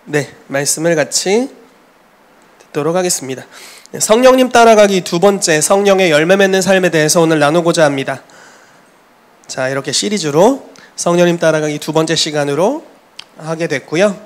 네, 말씀을 같이 듣도록 하겠습니다. 성령님 따라가기 두 번째, 성령의 열매 맺는 삶에 대해서 오늘 나누고자 합니다. 자, 이렇게 시리즈로 성령님 따라가기 두 번째 시간으로 하게 됐고요.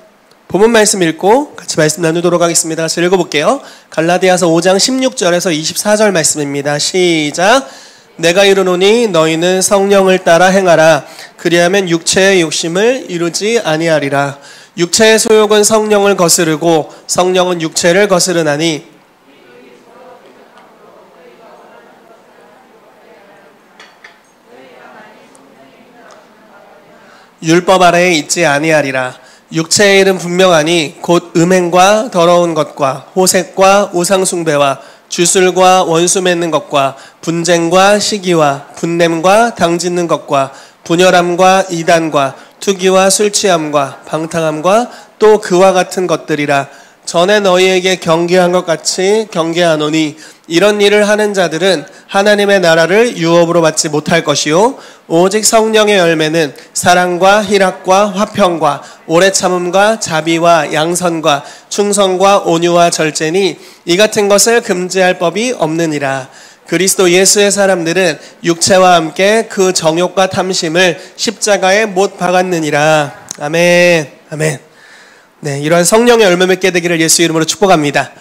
본문 말씀 읽고 같이 말씀 나누도록 하겠습니다. 같이 읽어볼게요. 갈라디아서 5장 16절에서 24절 말씀입니다. 시작. 내가 이르노니 너희는 성령을 따라 행하라. 그리하면 육체의 욕심을 이루지 아니하리라. 육체의 소욕은 성령을 거스르고 성령은 육체를 거스르나니 율법 아래에 있지 아니하리라. 육체의 일은 분명하니 곧 음행과 더러운 것과 호색과 우상숭배와 주술과 원수 맺는 것과 분쟁과 시기와 분냄과 당짓는 것과 분열함과 이단과 투기와 술취함과 방탕함과 또 그와 같은 것들이라. 전에 너희에게 경계한 것 같이 경계하노니 이런 일을 하는 자들은 하나님의 나라를 유업으로 받지 못할 것이요 오직 성령의 열매는 사랑과 희락과 화평과 오래 참음과 자비와 양선과 충성과 온유와 절제니 이 같은 것을 금지할 법이 없느니라. 그리스도 예수의 사람들은 육체와 함께 그 정욕과 탐심을 십자가에 못 박았느니라. 아멘. 아멘. 네, 이러한 성령의 열매 맺게 되기를 예수 이름으로 축복합니다.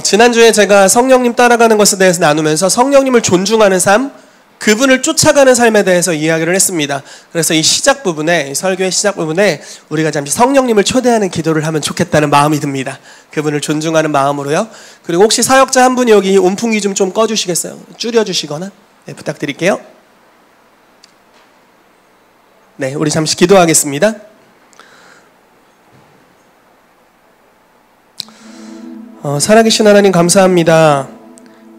지난주에 제가 성령님 따라가는 것에 대해서 나누면서 성령님을 존중하는 삶, 그분을 쫓아가는 삶에 대해서 이야기를 했습니다. 그래서 이 시작 부분에, 설교의 시작 부분에 우리가 잠시 성령님을 초대하는 기도를 하면 좋겠다는 마음이 듭니다. 그분을 존중하는 마음으로요. 그리고 혹시 사역자 한 분이 여기 온풍기 좀 꺼주시겠어요? 줄여주시거나 네, 부탁드릴게요. 네, 우리 잠시 기도하겠습니다. 살아계신 하나님 감사합니다.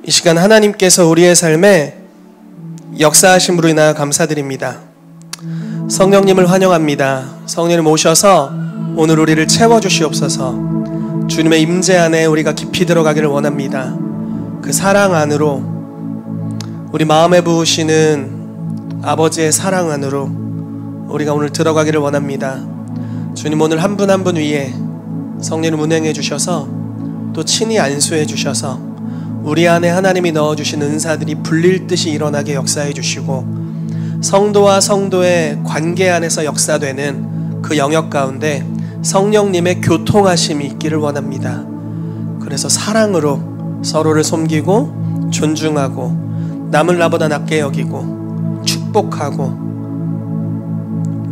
이 시간 하나님께서 우리의 삶에 역사하심으로 인하여 감사드립니다. 성령님을 환영합니다. 성령님 오셔서 오늘 우리를 채워주시옵소서. 주님의 임재 안에 우리가 깊이 들어가기를 원합니다. 그 사랑 안으로, 우리 마음에 부으시는 아버지의 사랑 안으로 우리가 오늘 들어가기를 원합니다. 주님, 오늘 한 분 한 분 위에 성령을 운행해 주셔서 또 친히 안수해 주셔서 우리 안에 하나님이 넣어주신 은사들이 불릴 듯이 일어나게 역사해 주시고 성도와 성도의 관계 안에서 역사되는 그 영역 가운데 성령님의 교통하심이 있기를 원합니다. 그래서 사랑으로 서로를 섬기고 존중하고 남을 나보다 낮게 여기고 축복하고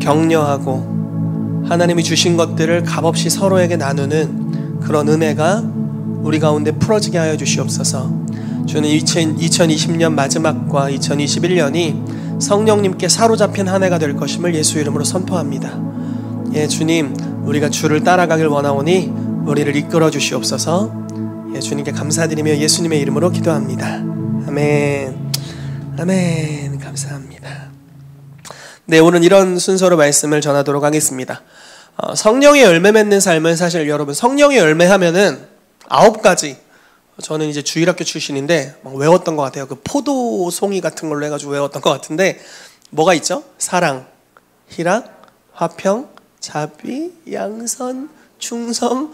격려하고 하나님이 주신 것들을 값없이 서로에게 나누는 그런 은혜가 우리 가운데 풀어지게 하여 주시옵소서. 저는 2020년 마지막과 2021년이 성령님께 사로잡힌 한 해가 될 것임을 예수 이름으로 선포합니다. 예, 주님, 우리가 주를 따라가길 원하오니 우리를 이끌어 주시옵소서. 예, 주님께 감사드리며 예수님의 이름으로 기도합니다. 아멘. 아멘. 감사합니다. 네, 오늘 이런 순서로 말씀을 전하도록 하겠습니다. 성령의 열매 맺는 삶은 사실 여러분, 성령의 열매 하면은 9가지, 저는 이제 주일학교 출신인데 막 외웠던 것 같아요. 그 포도송이 같은 걸로 해가지고 외웠던 것 같은데 뭐가 있죠? 사랑, 희락, 화평, 자비, 양선, 충성,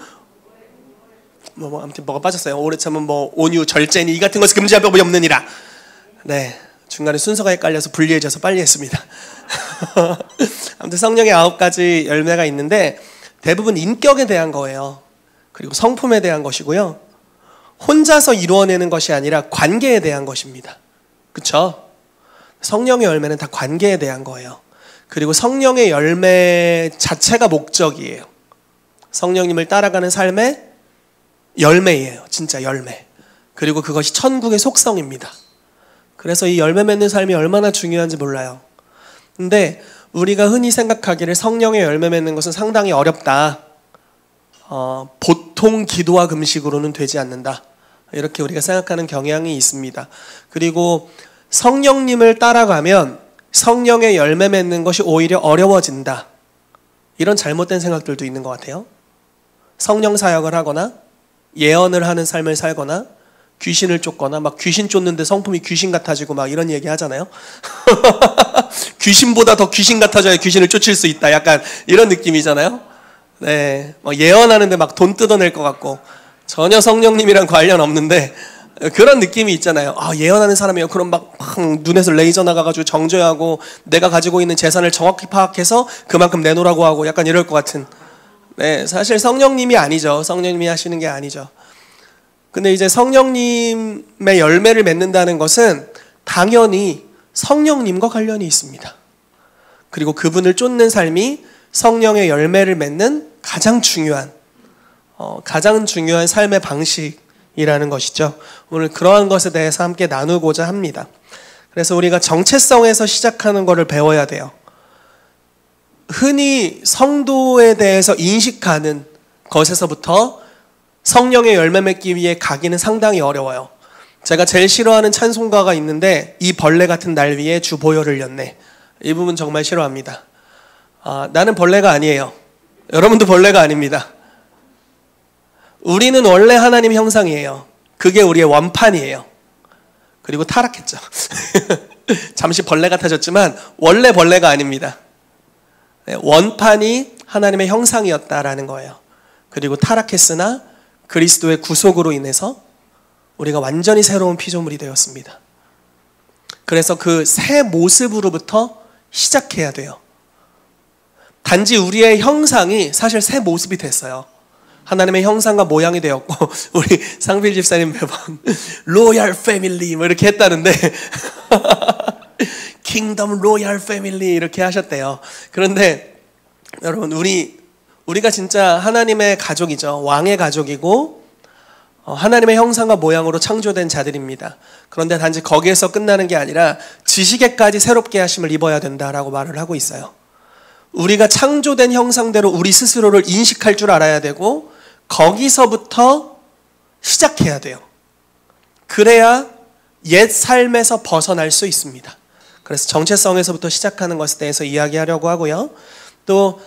아무튼 뭐가 빠졌어요. 오래 참은 온유, 절제니 이 같은 것을 금지할 법이 없느니라. 네, 중간에 순서가 헷갈려서 불리해져서 빨리 했습니다. 아무튼 성령의 9가지 열매가 있는데 대부분 인격에 대한 거예요. 그리고 성품에 대한 것이고요. 혼자서 이루어내는 것이 아니라 관계에 대한 것입니다. 그렇죠? 성령의 열매는 다 관계에 대한 거예요. 그리고 성령의 열매 자체가 목적이에요. 성령님을 따라가는 삶의 열매예요. 진짜 열매. 그리고 그것이 천국의 속성입니다. 그래서 이 열매 맺는 삶이 얼마나 중요한지 몰라요. 근데 우리가 흔히 생각하기를 성령의 열매 맺는 것은 상당히 어렵다. 보통 기도와 금식으로는 되지 않는다. 이렇게 우리가 생각하는 경향이 있습니다. 그리고 성령님을 따라가면 성령의 열매 맺는 것이 오히려 어려워진다. 이런 잘못된 생각들도 있는 것 같아요. 성령 사역을 하거나 예언을 하는 삶을 살거나 귀신을 쫓거나 막 귀신 쫓는데 성품이 귀신 같아지고 막 이런 얘기 하잖아요. 귀신보다 더 귀신 같아져야 귀신을 쫓을 수 있다. 약간 이런 느낌이잖아요. 네, 예언하는데 막 돈 뜯어낼 것 같고 전혀 성령님이랑 관련 없는데 그런 느낌이 있잖아요. 예언하는 사람이요. 그럼 막 눈에서 레이저 나가가지고 정죄하고 내가 가지고 있는 재산을 정확히 파악해서 그만큼 내놓으라고 하고 약간 이럴 것 같은. 네, 사실 성령님이 아니죠. 성령님이 하시는 게 아니죠. 근데 이제 성령님의 열매를 맺는다는 것은 당연히 성령님과 관련이 있습니다. 그리고 그분을 쫓는 삶이 성령의 열매를 맺는 가장 중요한 삶의 방식이라는 것이죠. 오늘 그러한 것에 대해서 함께 나누고자 합니다. 그래서 우리가 정체성에서 시작하는 것을 배워야 돼요. 흔히 성도에 대해서 인식하는 것에서부터 성령의 열매 맺기 위해 가기는 상당히 어려워요. 제가 제일 싫어하는 찬송가가 있는데 이 벌레 같은 날 위에 주 보혈을 였네. 이 부분 정말 싫어합니다. 나는 벌레가 아니에요. 여러분도 벌레가 아닙니다. 우리는 원래 하나님 형상이에요. 그게 우리의 원판이에요. 그리고 타락했죠. 잠시 벌레 같아졌지만 원래 벌레가 아닙니다. 원판이 하나님의 형상이었다라는 거예요. 그리고 타락했으나 그리스도의 구속으로 인해서 우리가 완전히 새로운 피조물이 되었습니다. 그래서 그 새 모습으로부터 시작해야 돼요. 단지 우리의 형상이 사실 새 모습이 됐어요. 하나님의 형상과 모양이 되었고 우리 상필 집사님 매번 로얄 패밀리 뭐 이렇게 했다는데 킹덤 로얄 패밀리 이렇게 하셨대요. 그런데 여러분 우리가 진짜 하나님의 가족이죠. 왕의 가족이고 하나님의 형상과 모양으로 창조된 자들입니다. 그런데 단지 거기에서 끝나는 게 아니라 지식에까지 새롭게 하심을 입어야 된다라고 말을 하고 있어요. 우리가 창조된 형상대로 우리 스스로를 인식할 줄 알아야 되고 거기서부터 시작해야 돼요. 그래야 옛 삶에서 벗어날 수 있습니다. 그래서 정체성에서부터 시작하는 것에 대해서 이야기하려고 하고요. 또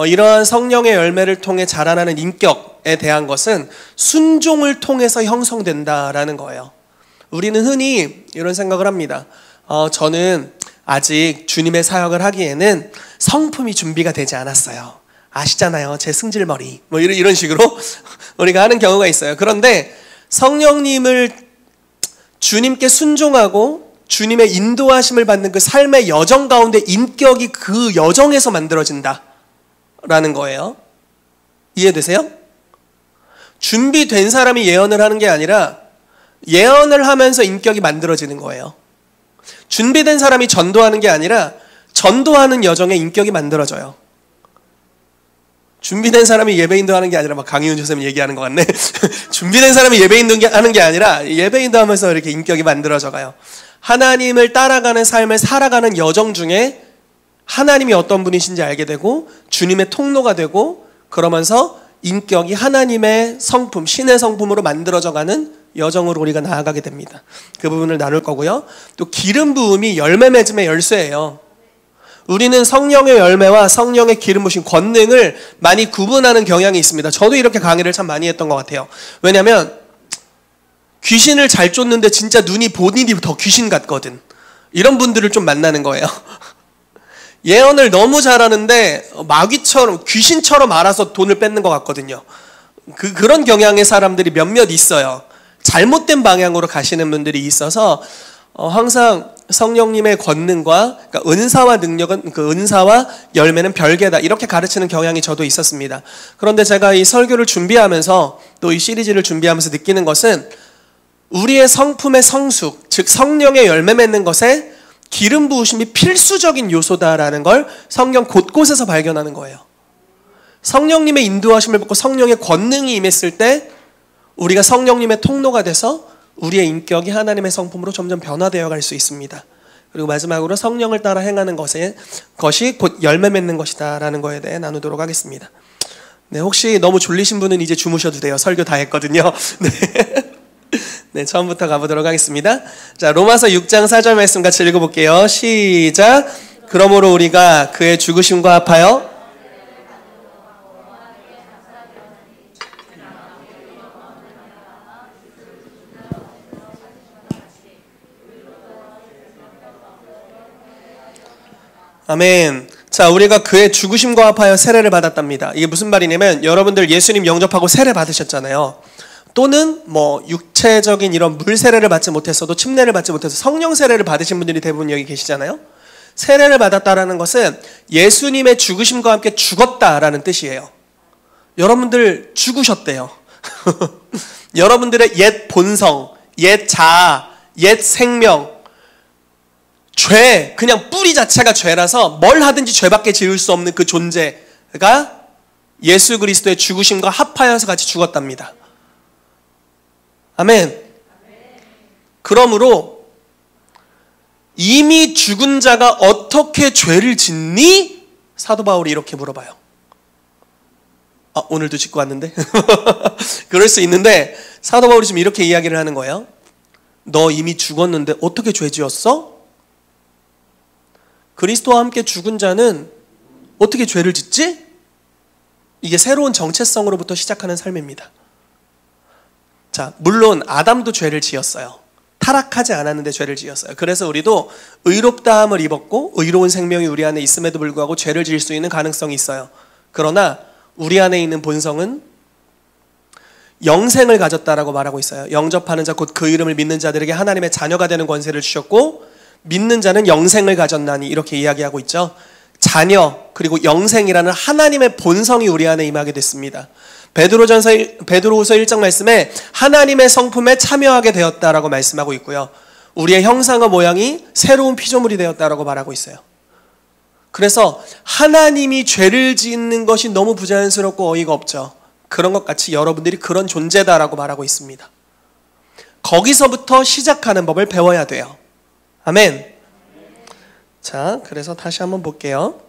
이러한 성령의 열매를 통해 자라나는 인격에 대한 것은 순종을 통해서 형성된다라는 거예요. 우리는 흔히 이런 생각을 합니다. 저는 아직 주님의 사역을 하기에는 성품이 준비가 되지 않았어요. 아시잖아요. 제 승질머리. 뭐 이런 식으로 우리가 하는 경우가 있어요. 그런데 성령님을 주님께 순종하고 주님의 인도하심을 받는 그 삶의 여정 가운데 인격이 그 여정에서 만들어진다 라는 거예요. 이해되세요? 준비된 사람이 예언을 하는 게 아니라 예언을 하면서 인격이 만들어지는 거예요. 준비된 사람이 전도하는 게 아니라 전도하는 여정에 인격이 만들어져요. 준비된 사람이 예배인도 하는 게 아니라 막 강희훈 교수님 얘기하는 것 같네. 준비된 사람이 예배인도 하는 게 아니라 예배인도 하면서 이렇게 인격이 만들어져 가요. 하나님을 따라가는 삶을 살아가는 여정 중에 하나님이 어떤 분이신지 알게 되고 주님의 통로가 되고 그러면서 인격이 하나님의 성품, 신의 성품으로 만들어져 가는 여정으로 우리가 나아가게 됩니다. 그 부분을 나눌 거고요. 또 기름 부음이 열매 맺음의 열쇠예요. 우리는 성령의 열매와 성령의 기름 부으신 권능을 많이 구분하는 경향이 있습니다. 저도 이렇게 강의를 참 많이 했던 것 같아요. 왜냐하면 귀신을 잘 쫓는데 진짜 눈이 본인이 더 귀신 같거든. 이런 분들을 좀 만나는 거예요. 예언을 너무 잘하는데 마귀처럼 귀신처럼 알아서 돈을 뺏는 것 같거든요. 그런 경향의 사람들이 몇몇 있어요. 잘못된 방향으로 가시는 분들이 있어서 항상 성령님의 권능과 그러니까 은사와 능력은 그 은사와 열매는 별개다 이렇게 가르치는 경향이 저도 있었습니다. 그런데 제가 이 설교를 준비하면서 또 이 시리즈를 준비하면서 느끼는 것은 우리의 성품의 성숙, 즉 성령의 열매 맺는 것에 기름 부으심이 필수적인 요소다라는 걸 성경 곳곳에서 발견하는 거예요. 성령님의 인도하심을 받고 성령의 권능이 임했을 때 우리가 성령님의 통로가 돼서 우리의 인격이 하나님의 성품으로 점점 변화되어 갈 수 있습니다. 그리고 마지막으로 성령을 따라 행하는 것이 곧 열매 맺는 것이다라는 거에 대해 나누도록 하겠습니다. 네, 혹시 너무 졸리신 분은 이제 주무셔도 돼요. 설교 다 했거든요. 네. 네, 처음부터 가보도록 하겠습니다. 자, 로마서 6장 4절 말씀 같이 읽어볼게요. 시작. 그러므로 우리가 그의 죽으심과 합하여 아멘. 자, 우리가 그의 죽으심과 합하여 세례를 받았답니다. 이게 무슨 말이냐면 여러분들 예수님 영접하고 세례 받으셨잖아요. 또는 뭐 육체적인 이런 물 세례를 받지 못했어도 침례를 받지 못해서 성령 세례를 받으신 분들이 대부분 여기 계시잖아요. 세례를 받았다라는 것은 예수님의 죽으심과 함께 죽었다라는 뜻이에요. 여러분들 죽으셨대요. 여러분들의 옛 본성, 옛 자아, 옛 생명, 죄, 그냥 뿌리 자체가 죄라서 뭘 하든지 죄밖에 지을 수 없는 그 존재가 예수 그리스도의 죽으심과 합하여서 같이 죽었답니다. 아멘. 그러므로 이미 죽은 자가 어떻게 죄를 짓니? 사도 바울이 이렇게 물어봐요. 아, 오늘도 짓고 왔는데? 그럴 수 있는데 사도 바울이 지금 이렇게 이야기를 하는 거예요. 너 이미 죽었는데 어떻게 죄 지었어? 그리스도와 함께 죽은 자는 어떻게 죄를 짓지? 이게 새로운 정체성으로부터 시작하는 삶입니다. 자, 물론 아담도 죄를 지었어요. 타락하지 않았는데 죄를 지었어요. 그래서 우리도 의롭다함을 입었고 의로운 생명이 우리 안에 있음에도 불구하고 죄를 지을 수 있는 가능성이 있어요. 그러나 우리 안에 있는 본성은 영생을 가졌다라고 말하고 있어요. 영접하는 자 곧 그 이름을 믿는 자들에게 하나님의 자녀가 되는 권세를 주셨고 믿는 자는 영생을 가졌나니 이렇게 이야기하고 있죠. 자녀 그리고 영생이라는 하나님의 본성이 우리 안에 임하게 됐습니다. 베드로후서 1장 말씀에 하나님의 성품에 참여하게 되었다라고 말씀하고 있고요. 우리의 형상과 모양이 새로운 피조물이 되었다라고 말하고 있어요. 그래서 하나님이 죄를 짓는 것이 너무 부자연스럽고 어이가 없죠. 그런 것 같이 여러분들이 그런 존재다라고 말하고 있습니다. 거기서부터 시작하는 법을 배워야 돼요. 아멘. 자, 그래서 다시 한번 볼게요.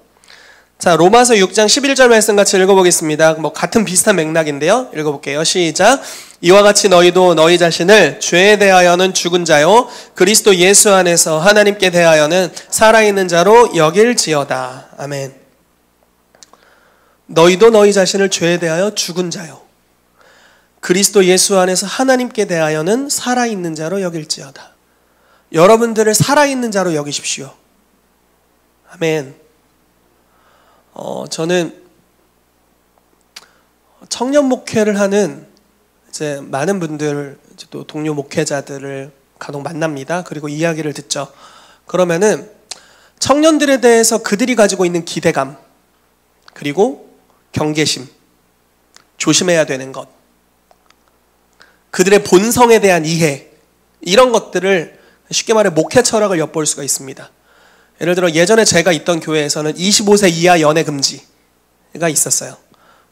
자, 로마서 6장 11절 말씀 같이 읽어보겠습니다. 뭐 같은 비슷한 맥락인데요. 읽어볼게요. 시작. 이와 같이 너희도 너희 자신을 죄에 대하여는 죽은 자요 그리스도 예수 안에서 하나님께 대하여는 살아있는 자로 여길지어다. 아멘. 너희도 너희 자신을 죄에 대하여 죽은 자요 그리스도 예수 안에서 하나님께 대하여는 살아있는 자로 여길지어다. 여러분들을 살아있는 자로 여기십시오. 아멘. 저는 청년 목회를 하는 이제 많은 분들, 또 동료 목회자들을 간혹 만납니다. 그리고 이야기를 듣죠. 그러면은 청년들에 대해서 그들이 가지고 있는 기대감, 그리고 경계심, 조심해야 되는 것, 그들의 본성에 대한 이해, 이런 것들을 쉽게 말해 목회 철학을 엿볼 수가 있습니다. 예를 들어 예전에 제가 있던 교회에서는 25세 이하 연애 금지가 있었어요.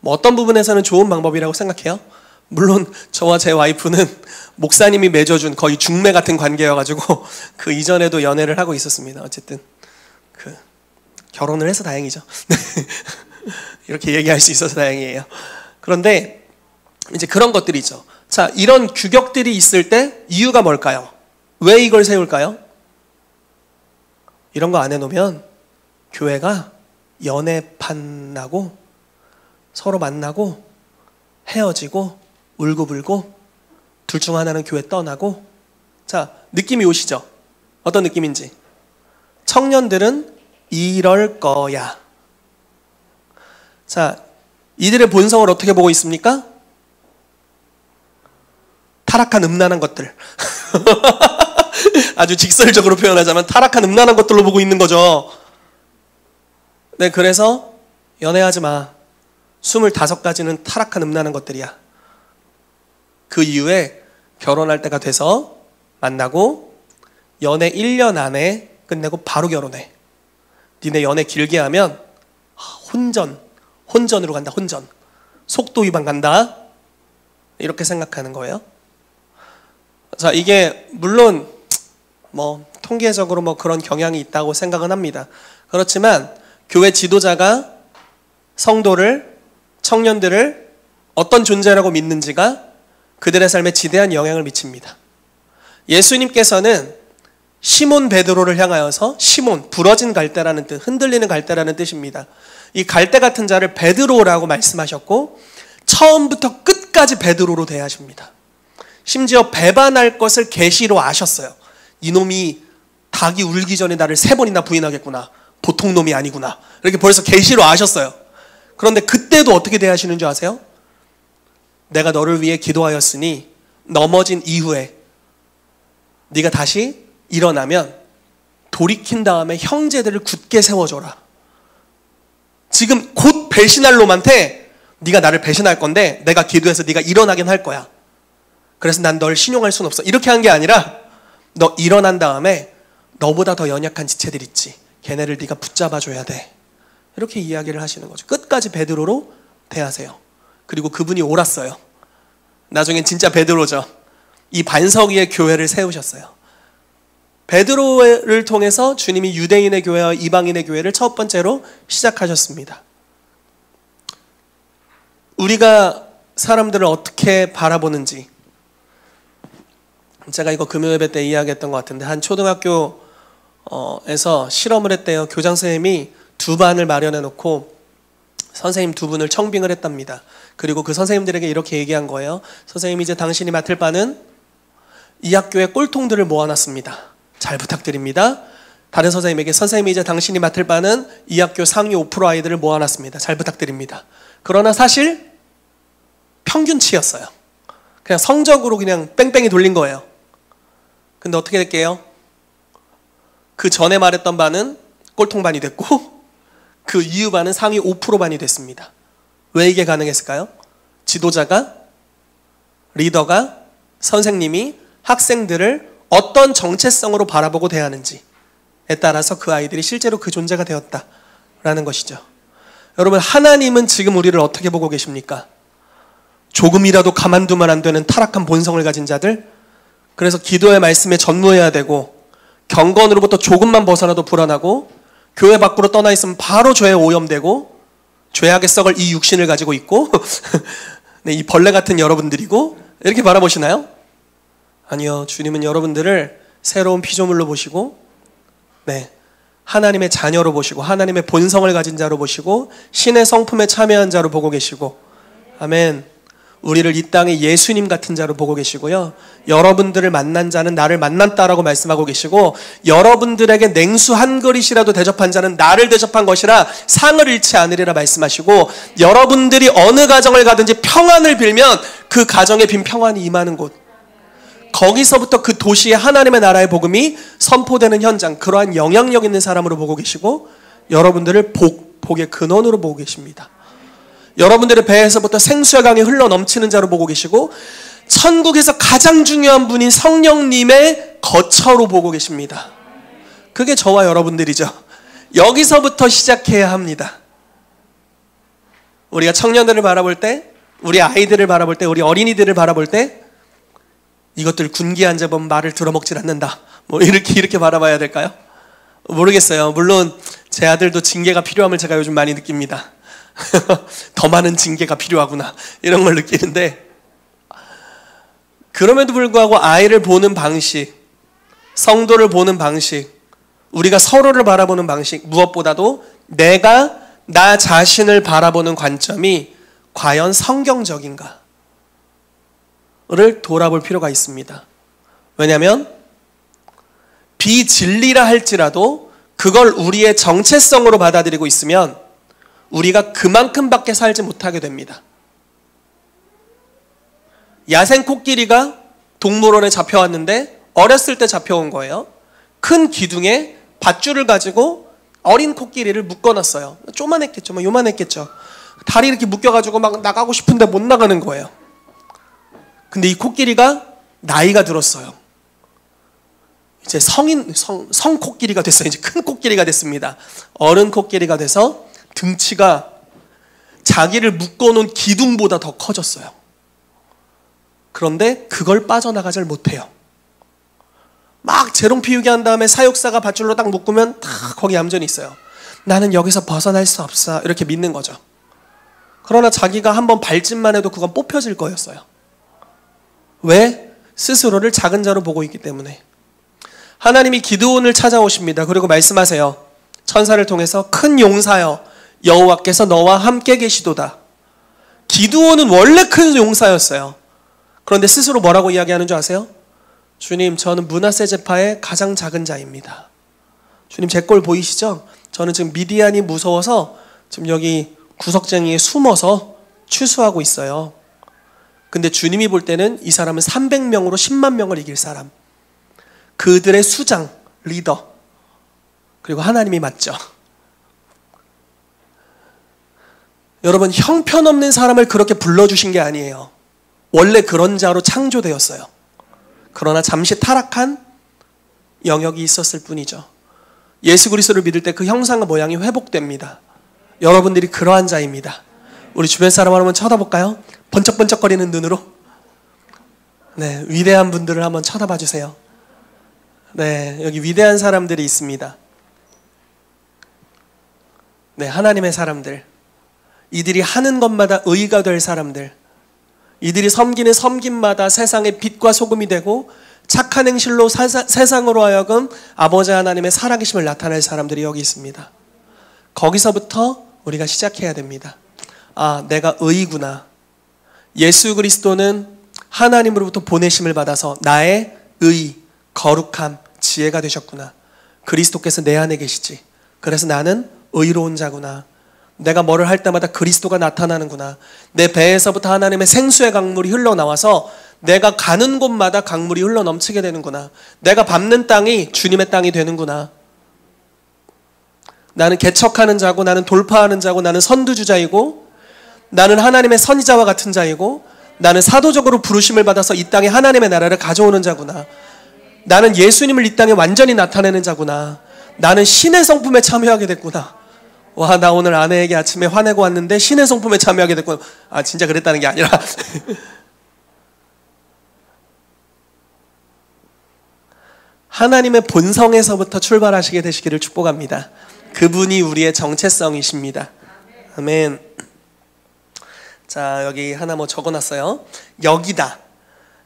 뭐 어떤 부분에서는 좋은 방법이라고 생각해요. 물론 저와 제 와이프는 목사님이 맺어준 거의 중매 같은 관계여가지고 그 이전에도 연애를 하고 있었습니다. 어쨌든 결혼을 해서 다행이죠. 이렇게 얘기할 수 있어서 다행이에요. 그런데 이제 그런 것들이 있죠. 자, 이런 규격들이 있을 때 이유가 뭘까요? 왜 이걸 세울까요? 이런 거 안 해놓으면 교회가 연애판 나고 서로 만나고 헤어지고 울고불고 둘 중 하나는 교회 떠나고. 자, 느낌이 오시죠? 어떤 느낌인지. 청년들은 이럴 거야. 자, 이들의 본성을 어떻게 보고 있습니까? 타락한 음란한 것들. 아주 직설적으로 표현하자면 타락한 음란한 것들로 보고 있는 거죠. 네, 그래서 연애하지 마. 25가지는 타락한 음란한 것들이야. 그 이후에 결혼할 때가 돼서 만나고 연애 1년 안에 끝내고 바로 결혼해. 니네 연애 길게 하면 혼전으로 간다. 혼전. 속도 위반 간다. 이렇게 생각하는 거예요. 자, 이게 물론 뭐 통계적으로 뭐 그런 경향이 있다고 생각은 합니다. 그렇지만 교회 지도자가 성도를, 청년들을 어떤 존재라고 믿는지가 그들의 삶에 지대한 영향을 미칩니다. 예수님께서는 시몬 베드로를 향하여서 시몬, 부러진 갈대라는 뜻, 흔들리는 갈대라는 뜻입니다. 이 갈대 같은 자를 베드로라고 말씀하셨고 처음부터 끝까지 베드로로 대하십니다. 심지어 배반할 것을 계시로 아셨어요. 이놈이 닭이 울기 전에 나를 3번이나 부인하겠구나. 보통 놈이 아니구나. 이렇게 벌써 계시로 아셨어요. 그런데 그때도 어떻게 대하시는 줄 아세요? 내가 너를 위해 기도하였으니 넘어진 이후에 네가 다시 일어나면 돌이킨 다음에 형제들을 굳게 세워줘라. 지금 곧 배신할 놈한테 네가 나를 배신할 건데 내가 기도해서 네가 일어나긴 할 거야. 그래서 난 널 신용할 순 없어. 이렇게 한 게 아니라 너 일어난 다음에 너보다 더 연약한 지체들 있지. 걔네를 네가 붙잡아줘야 돼. 이렇게 이야기를 하시는 거죠. 끝까지 베드로로 대하세요. 그리고 그분이 옳았어요. 나중엔 진짜 베드로죠. 이 반석 위에 교회를 세우셨어요. 베드로를 통해서 주님이 유대인의 교회와 이방인의 교회를 첫 번째로 시작하셨습니다. 우리가 사람들을 어떻게 바라보는지, 제가 이거 금요 예배 때 이야기했던 것 같은데, 한 초등학교에서 실험을 했대요. 교장 선생님이 두 반을 마련해 놓고 선생님 두 분을 청빙을 했답니다. 그리고 그 선생님들에게 이렇게 얘기한 거예요. 선생님, 이제 당신이 맡을 바는 이 학교의 꼴통들을 모아놨습니다. 잘 부탁드립니다. 다른 선생님에게, 선생님이 이제 당신이 맡을 바는 이 학교 상위 5% 아이들을 모아놨습니다. 잘 부탁드립니다. 그러나 사실 평균치였어요. 그냥 성적으로 그냥 뺑뺑이 돌린 거예요. 근데 어떻게 될게요? 그 전에 말했던 반은 꼴통반이 됐고 그 이후 반은 상위 5% 반이 됐습니다. 왜 이게 가능했을까요? 지도자가, 리더가, 선생님이 학생들을 어떤 정체성으로 바라보고 대하는지에 따라서 그 아이들이 실제로 그 존재가 되었다라는 것이죠. 여러분, 하나님은 지금 우리를 어떻게 보고 계십니까? 조금이라도 가만두면 안 되는 타락한 본성을 가진 자들, 그래서 기도의 말씀에 전무해야 되고 경건으로부터 조금만 벗어나도 불안하고 교회 밖으로 떠나 있으면 바로 죄에 오염되고 죄악의 썩을 이 육신을 가지고 있고 네, 이 벌레 같은 여러분들이고, 이렇게 바라보시나요? 아니요. 주님은 여러분들을 새로운 피조물로 보시고, 네, 하나님의 자녀로 보시고 하나님의 본성을 가진 자로 보시고 신의 성품에 참여한 자로 보고 계시고, 아멘. 우리를 이 땅에 예수님 같은 자로 보고 계시고요. 여러분들을 만난 자는 나를 만났다라고 말씀하고 계시고, 여러분들에게 냉수 한 그릇이라도 대접한 자는 나를 대접한 것이라 상을 잃지 않으리라 말씀하시고, 여러분들이 어느 가정을 가든지 평안을 빌면 그 가정에 빈 평안이 임하는 곳, 거기서부터 그 도시에 하나님의 나라의 복음이 선포되는 현장, 그러한 영향력 있는 사람으로 보고 계시고, 여러분들을 복의 근원으로 보고 계십니다. 여러분들의 배에서부터 생수의 강이 흘러 넘치는 자로 보고 계시고, 천국에서 가장 중요한 분인 성령님의 거처로 보고 계십니다. 그게 저와 여러분들이죠. 여기서부터 시작해야 합니다. 우리가 청년들을 바라볼 때, 우리 아이들을 바라볼 때, 우리 어린이들을 바라볼 때, 이것들 군기 안 잡으면 말을 들어먹질 않는다, 뭐 이렇게 바라봐야 될까요? 모르겠어요. 물론 제 아들도 징계가 필요함을 제가 요즘 많이 느낍니다. 더 많은 징계가 필요하구나, 이런 걸 느끼는데, 그럼에도 불구하고 아이를 보는 방식, 성도를 보는 방식, 우리가 서로를 바라보는 방식, 무엇보다도 내가 나 자신을 바라보는 관점이 과연 성경적인가를 돌아볼 필요가 있습니다. 왜냐하면 비진리라 할지라도 그걸 우리의 정체성으로 받아들이고 있으면 우리가 그만큼밖에 살지 못하게 됩니다. 야생 코끼리가 동물원에 잡혀왔는데 어렸을 때 잡혀온 거예요. 큰 기둥에 밧줄을 가지고 어린 코끼리를 묶어놨어요. 쪼만했겠죠, 뭐 요만했겠죠. 다리 이렇게 묶여가지고 막 나가고 싶은데 못 나가는 거예요. 근데 이 코끼리가 나이가 들었어요. 이제 성 코끼리가 됐어요. 이제 큰 코끼리가 됐습니다. 어른 코끼리가 돼서 등치가 자기를 묶어놓은 기둥보다 더 커졌어요. 그런데 그걸 빠져나가질 못해요. 막 재롱 피우게 한 다음에 사육사가 밧줄로 딱 묶으면 다 거기 얌전히 있어요. 나는 여기서 벗어날 수 없어, 이렇게 믿는 거죠. 그러나 자기가 한번 밟짓만 해도 그건 뽑혀질 거였어요. 왜? 스스로를 작은 자로 보고 있기 때문에. 하나님이 기드온을 찾아오십니다. 그리고 말씀하세요. 천사를 통해서 큰 용사여, 여호와께서 너와 함께 계시도다. 기드온은 원래 큰 용사였어요. 그런데 스스로 뭐라고 이야기하는 줄 아세요? 주님, 저는 므낫세 지파의 가장 작은 자입니다. 주님, 제 꼴 보이시죠? 저는 지금 미디안이 무서워서 지금 여기 구석쟁이에 숨어서 추수하고 있어요. 근데 주님이 볼 때는 이 사람은 300명으로 10만 명을 이길 사람, 그들의 수장, 리더, 그리고 하나님이 맞죠. 여러분, 형편없는 사람을 그렇게 불러주신 게 아니에요. 원래 그런 자로 창조되었어요. 그러나 잠시 타락한 영역이 있었을 뿐이죠. 예수 그리스도를 믿을 때 그 형상과 모양이 회복됩니다. 여러분들이 그러한 자입니다. 우리 주변 사람 한번 쳐다볼까요? 번쩍번쩍거리는 눈으로. 네, 위대한 분들을 한번 쳐다봐 주세요. 네, 여기 위대한 사람들이 있습니다. 네, 하나님의 사람들. 이들이 하는 것마다 의가 될 사람들. 이들이 섬기는 섬김마다 세상의 빛과 소금이 되고 착한 행실로 세상으로 하여금 아버지 하나님의 살아계심을 나타낼 사람들이 여기 있습니다. 거기서부터 우리가 시작해야 됩니다. 아, 내가 의구나. 예수 그리스도는 하나님으로부터 보내심을 받아서 나의 의, 거룩함, 지혜가 되셨구나. 그리스도께서 내 안에 계시지. 그래서 나는 의로운 자구나. 내가 뭐를 할 때마다 그리스도가 나타나는구나. 내 배에서부터 하나님의 생수의 강물이 흘러나와서 내가 가는 곳마다 강물이 흘러넘치게 되는구나. 내가 밟는 땅이 주님의 땅이 되는구나. 나는 개척하는 자고, 나는 돌파하는 자고, 나는 선두주자이고, 나는 하나님의 선지자와 같은 자이고, 나는 사도적으로 부르심을 받아서 이 땅에 하나님의 나라를 가져오는 자구나. 나는 예수님을 이 땅에 완전히 나타내는 자구나. 나는 신의 성품에 참여하게 됐구나. 와, 나 오늘 아내에게 아침에 화내고 왔는데 신의 성품에 참여하게 됐구나. 아, 진짜 그랬다는 게 아니라 하나님의 본성에서부터 출발하시게 되시기를 축복합니다. 그분이 우리의 정체성이십니다. 아멘. 자, 여기 하나 뭐 적어놨어요. 여기다.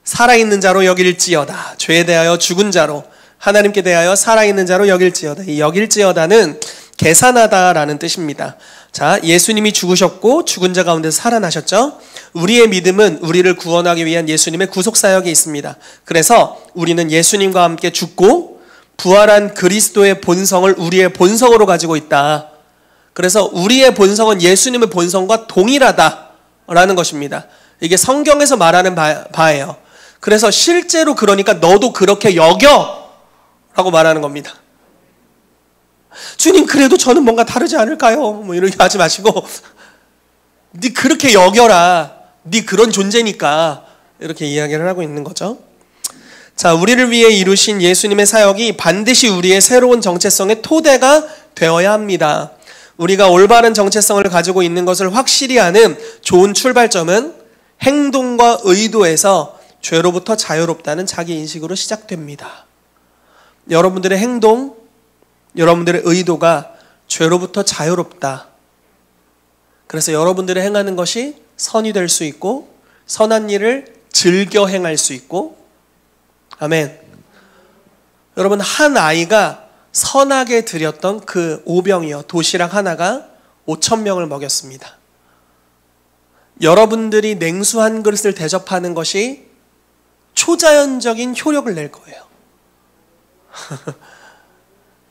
살아있는 자로 여길지어다. 죄에 대하여 죽은 자로, 하나님께 대하여 살아있는 자로 여길지어다. 이 여길지어다는 계산하다라는 뜻입니다. 자, 예수님이 죽으셨고 죽은 자 가운데서 살아나셨죠. 우리의 믿음은 우리를 구원하기 위한 예수님의 구속사역에 있습니다. 그래서 우리는 예수님과 함께 죽고 부활한 그리스도의 본성을 우리의 본성으로 가지고 있다. 그래서 우리의 본성은 예수님의 본성과 동일하다라는 것입니다. 이게 성경에서 말하는 바예요. 그래서 실제로 그러니까 너도 그렇게 여겨 라고 말하는 겁니다. 주님, 그래도 저는 뭔가 다르지 않을까요? 뭐 이렇게 하지 마시고 네 그렇게 여겨라. 네 그런 존재니까 이렇게 이야기를 하고 있는 거죠. 자, 우리를 위해 이루신 예수님의 사역이 반드시 우리의 새로운 정체성의 토대가 되어야 합니다. 우리가 올바른 정체성을 가지고 있는 것을 확실히 아는 좋은 출발점은 행동과 의도에서 죄로부터 자유롭다는 자기 인식으로 시작됩니다. 여러분들의 행동, 여러분들의 의도가 죄로부터 자유롭다. 그래서 여러분들의 행하는 것이 선이 될 수 있고 선한 일을 즐겨 행할 수 있고, 아멘. 여러분, 한 아이가 선하게 드렸던 그 오병이어 도시락 하나가 5,000명을 먹였습니다. 여러분들이 냉수 한 그릇을 대접하는 것이 초자연적인 효력을 낼 거예요.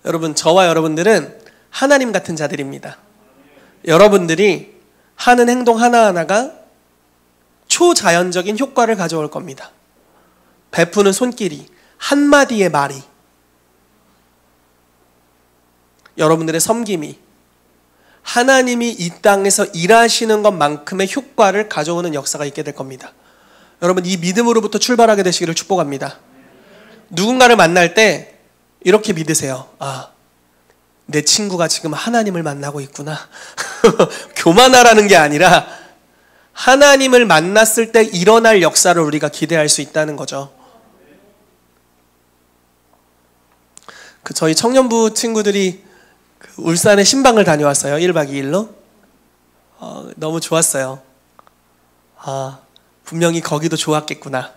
여러분, 저와 여러분들은 하나님 같은 자들입니다. 여러분들이 하는 행동 하나하나가 초자연적인 효과를 가져올 겁니다. 베푸는 손길이, 한마디의 말이, 여러분들의 섬김이 하나님이 이 땅에서 일하시는 것만큼의 효과를 가져오는 역사가 있게 될 겁니다. 여러분, 이 믿음으로부터 출발하게 되시기를 축복합니다. 누군가를 만날 때 이렇게 믿으세요. 아, 내 친구가 지금 하나님을 만나고 있구나. 교만하라는 게 아니라 하나님을 만났을 때 일어날 역사를 우리가 기대할 수 있다는 거죠. 저희 청년부 친구들이 울산에 신방을 다녀왔어요. 1박 2일로. 너무 좋았어요. 아, 분명히 거기도 좋았겠구나.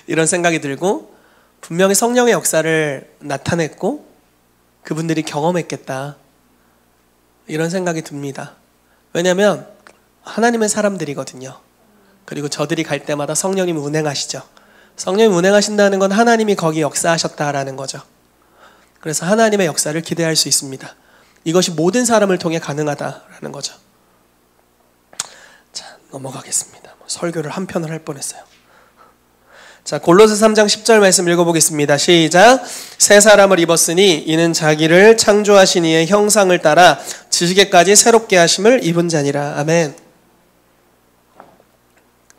이런 생각이 들고, 분명히 성령의 역사를 나타냈고 그분들이 경험했겠다, 이런 생각이 듭니다. 왜냐하면 하나님의 사람들이거든요. 그리고 저들이 갈 때마다 성령님이 운행하시죠. 성령님이 운행하신다는 건 하나님이 거기 역사하셨다라는 거죠. 그래서 하나님의 역사를 기대할 수 있습니다. 이것이 모든 사람을 통해 가능하다라는 거죠. 자, 넘어가겠습니다. 설교를 한 편을 할 뻔했어요. 자, 골로새 3장 10절 말씀 읽어보겠습니다. 시작. 새 사람을 입었으니 이는 자기를 창조하신 이의 형상을 따라 지식에까지 새롭게 하심을 입은 자니라. 아멘.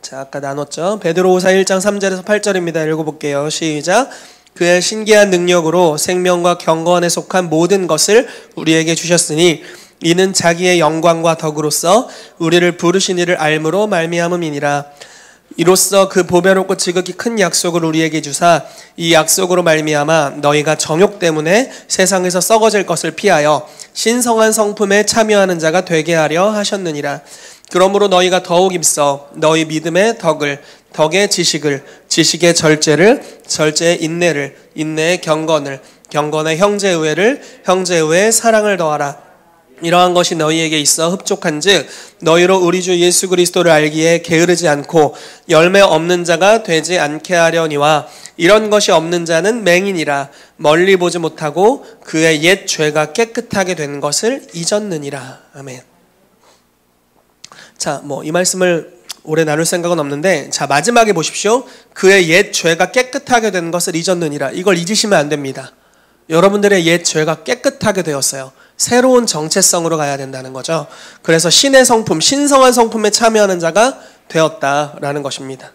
자, 아까 나눴죠. 베드로후서 1장 3절에서 8절입니다. 읽어볼게요. 시작. 그의 신기한 능력으로 생명과 경건에 속한 모든 것을 우리에게 주셨으니 이는 자기의 영광과 덕으로서 우리를 부르신 이를 알므로 말미암음이니라. 이로써 그 보배롭고 지극히 큰 약속을 우리에게 주사 이 약속으로 말미암아 너희가 정욕 때문에 세상에서 썩어질 것을 피하여 신성한 성품에 참여하는 자가 되게 하려 하셨느니라. 그러므로 너희가 더욱 입서 너희 믿음의 덕을, 덕의 지식을, 지식의 절제를, 절제의 인내를, 인내의 경건을, 경건의 형제의회를, 형제의회의 사랑을 더하라. 이러한 것이 너희에게 있어 흡족한즉 너희로 우리 주 예수 그리스도를 알기에 게으르지 않고 열매 없는 자가 되지 않게 하려니와 이런 것이 없는 자는 맹인이라 멀리 보지 못하고 그의 옛 죄가 깨끗하게 된 것을 잊었느니라. 아멘. 자, 이 말씀을 오래 나눌 생각은 없는데, 자, 마지막에 보십시오. 그의 옛 죄가 깨끗하게 된 것을 잊었느니라. 이걸 잊으시면 안 됩니다. 여러분들의 옛 죄가 깨끗하게 되었어요. 새로운 정체성으로 가야 된다는 거죠. 그래서 신의 성품, 신성한 성품에 참여하는 자가 되었다라는 것입니다.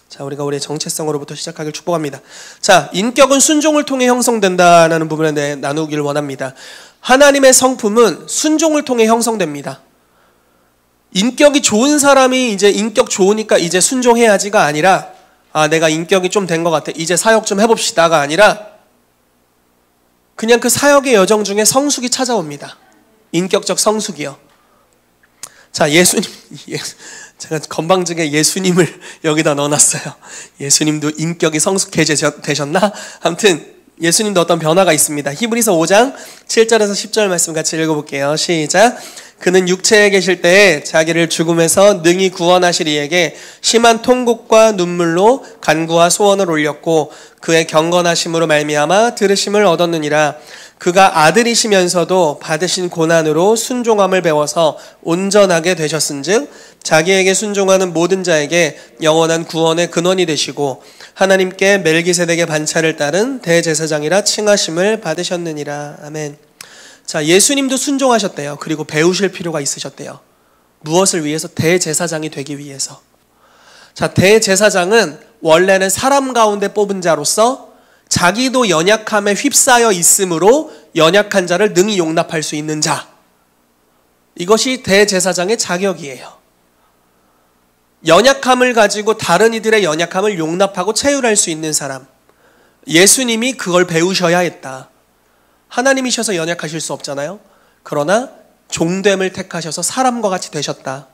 자, 우리가 우리의 정체성으로부터 시작하길 축복합니다. 자, 인격은 순종을 통해 형성된다는 부분에 대해 나누기를 원합니다. 하나님의 성품은 순종을 통해 형성됩니다. 인격이 좋은 사람이 이제 인격 좋으니까 이제 순종해야지가 아니라, 내가 인격이 좀 된 것 같아, 이제 사역 좀 해봅시다가 아니라 그냥 그 사역의 여정 중에 성숙이 찾아옵니다. 인격적 성숙이요. 자, 제가 건방지게 예수님을 여기다 넣어놨어요. 예수님도 인격이 성숙해지셨나? 아무튼 예수님도 어떤 변화가 있습니다. 히브리서 5장 7절에서 10절 말씀 같이 읽어볼게요. 시작. 그는 육체에 계실 때에 자기를 죽음에서 능히 구원하실 이에게 심한 통곡과 눈물로 간구와 소원을 올렸고 그의 경건하심으로 말미암아 들으심을 얻었느니라. 그가 아들이시면서도 받으신 고난으로 순종함을 배워서 온전하게 되셨은즉 자기에게 순종하는 모든 자에게 영원한 구원의 근원이 되시고 하나님께 멜기세덱의 반차를 따른 대제사장이라 칭하심을 받으셨느니라. 아멘. 자, 예수님도 순종하셨대요. 그리고 배우실 필요가 있으셨대요. 무엇을 위해서? 대제사장이 되기 위해서. 자, 대제사장은 원래는 사람 가운데 뽑은 자로서 자기도 연약함에 휩싸여 있으므로 연약한 자를 능히 용납할 수 있는 자. 이것이 대제사장의 자격이에요. 연약함을 가지고 다른 이들의 연약함을 용납하고 체휼할 수 있는 사람. 예수님이 그걸 배우셔야 했다. 하나님이셔서 연약하실 수 없잖아요. 그러나 종됨을 택하셔서 사람과 같이 되셨다.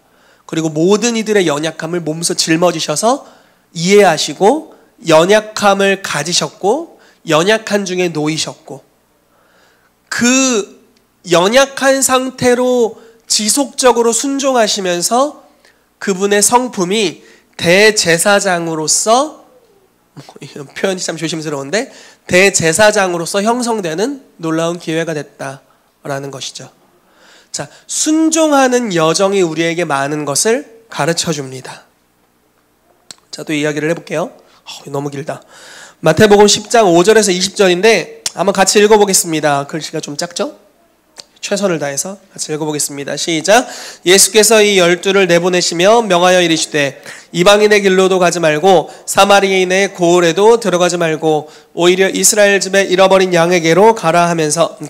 그리고 모든 이들의 연약함을 몸소 짊어지셔서 이해하시고 연약함을 가지셨고 연약한 중에 놓이셨고 그 연약한 상태로 지속적으로 순종하시면서 그분의 성품이 대제사장으로서, 표현이 참 조심스러운데, 대제사장으로서 형성되는 놀라운 기회가 됐다라는 것이죠. 자, 순종하는 여정이 우리에게 많은 것을 가르쳐 줍니다. 자, 또 이야기를 해볼게요. 너무 길다. 마태복음 10장 5절에서 20절인데 한번 같이 읽어보겠습니다. 글씨가 좀 작죠? 최선을 다해서 같이 읽어보겠습니다. 시작. 예수께서 이 12를 내보내시며 명하여 이르시되 이방인의 길로도 가지 말고 사마리아인의 고을에도 들어가지 말고 오히려 이스라엘 집에 잃어버린 양에게로 가라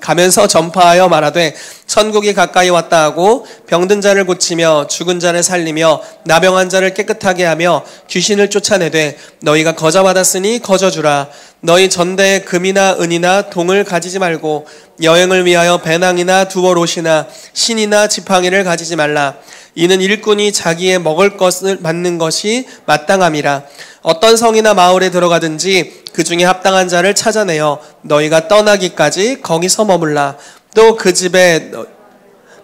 가면서 전파하여 말하되 천국이 가까이 왔다 하고 병든 자를 고치며 죽은 자를 살리며 나병한 자를 깨끗하게 하며 귀신을 쫓아내되 너희가 거저 받았으니 거저 주라. 너희 전대에 금이나 은이나 동을 가지지 말고 여행을 위하여 배낭이나 두벌 옷이나 신이나 지팡이를 가지지 말라. 이는 일꾼이 자기의 먹을 것을 받는 것이 마땅함이라. 어떤 성이나 마을에 들어가든지 그 중에 합당한 자를 찾아내어 너희가 떠나기까지 거기서 머물라. 또 그 집에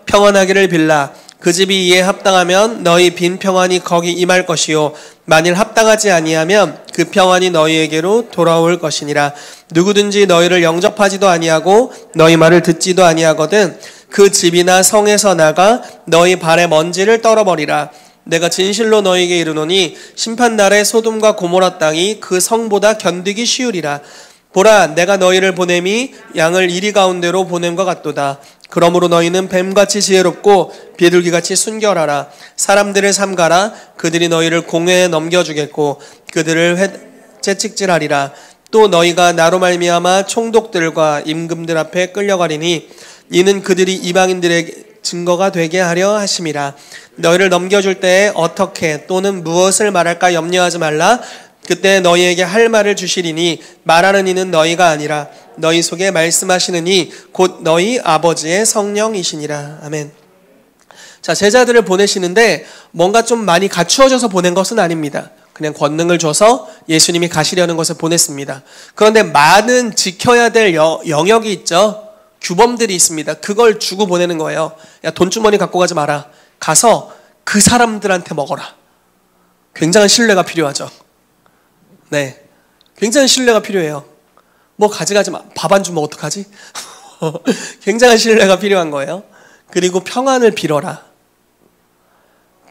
평안하기를 빌라. 그 집이 이에 합당하면 너희 빈 평안이 거기 임할 것이요 만일 합당하지 아니하면 그 평안이 너희에게로 돌아올 것이니라. 누구든지 너희를 영접하지도 아니하고 너희 말을 듣지도 아니하거든 그 집이나 성에서 나가 너희 발의 먼지를 떨어버리라. 내가 진실로 너희에게 이르노니 심판날에 소돔과 고모라 땅이 그 성보다 견디기 쉬우리라. 보라, 내가 너희를 보냄이 양을 이리 가운데로 보냄과 같도다. 그러므로 너희는 뱀같이 지혜롭고 비둘기같이 순결하라. 사람들을 삼가라. 그들이 너희를 공회에 넘겨주겠고 그들을 채찍질하리라. 또 너희가 나로 말미암아 총독들과 임금들 앞에 끌려가리니 이는 그들이 이방인들에게 증거가 되게 하려 하심이라. 너희를 넘겨줄 때에 어떻게 또는 무엇을 말할까 염려하지 말라. 그때 너희에게 할 말을 주시리니 말하는 이는 너희가 아니라 너희 속에 말씀하시는 이 곧 너희 아버지의 성령이시니라. 아멘. 자, 제자들을 보내시는데 뭔가 좀 많이 갖추어져서 보낸 것은 아닙니다. 그냥 권능을 줘서 예수님이 가시려는 것을 보냈습니다. 그런데 많은 지켜야 될 영역이 있죠. 규범들이 있습니다. 그걸 주고 보내는 거예요. 야, 돈주머니 갖고 가지 마라. 가서 그 사람들한테 먹어라. 굉장한 신뢰가 필요하죠. 네, 굉장한 신뢰가 필요해요. 뭐 가져가지 마. 밥 안 주면 어떡하지? 굉장한 신뢰가 필요한 거예요. 그리고 평안을 빌어라.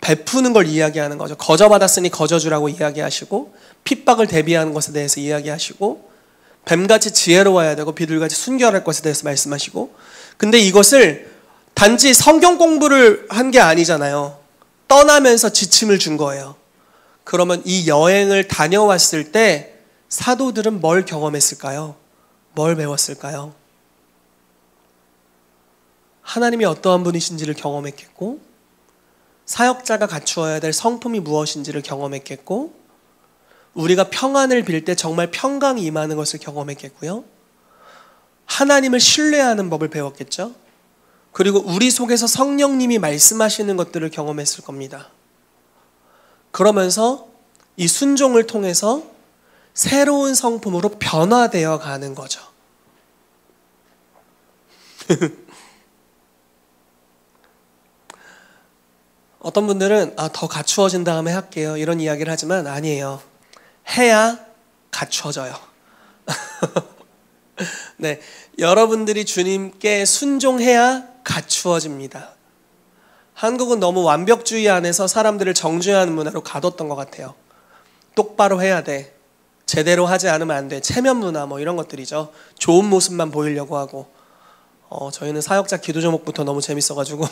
베푸는 걸 이야기하는 거죠. 거저받았으니 거저주라고 이야기하시고 핍박을 대비하는 것에 대해서 이야기하시고 뱀같이 지혜로워야 되고 비둘같이 순결할 것에 대해서 말씀하시고, 근데 이것을 단지 성경 공부를 한 게 아니잖아요. 떠나면서 지침을 준 거예요. 그러면 이 여행을 다녀왔을 때 사도들은 뭘 경험했을까요? 뭘 배웠을까요? 하나님이 어떠한 분이신지를 경험했겠고, 사역자가 갖추어야 될 성품이 무엇인지를 경험했겠고, 우리가 평안을 빌 때 정말 평강이 임하는 것을 경험했겠고요. 하나님을 신뢰하는 법을 배웠겠죠. 그리고 우리 속에서 성령님이 말씀하시는 것들을 경험했을 겁니다. 그러면서 이 순종을 통해서 새로운 성품으로 변화되어 가는 거죠. 어떤 분들은 더 갖추어진 다음에 할게요 이런 이야기를 하지만 아니에요. 해야 갖추어져요. 네, 여러분들이 주님께 순종해야 갖추어집니다. 한국은 너무 완벽주의 안에서 사람들을 정죄하는 문화로 가뒀던 것 같아요. 똑바로 해야 돼. 제대로 하지 않으면 안 돼. 체면 문화 뭐 이런 것들이죠. 좋은 모습만 보이려고 하고. 저희는 사역자 기도 제목부터 너무 재밌어가지고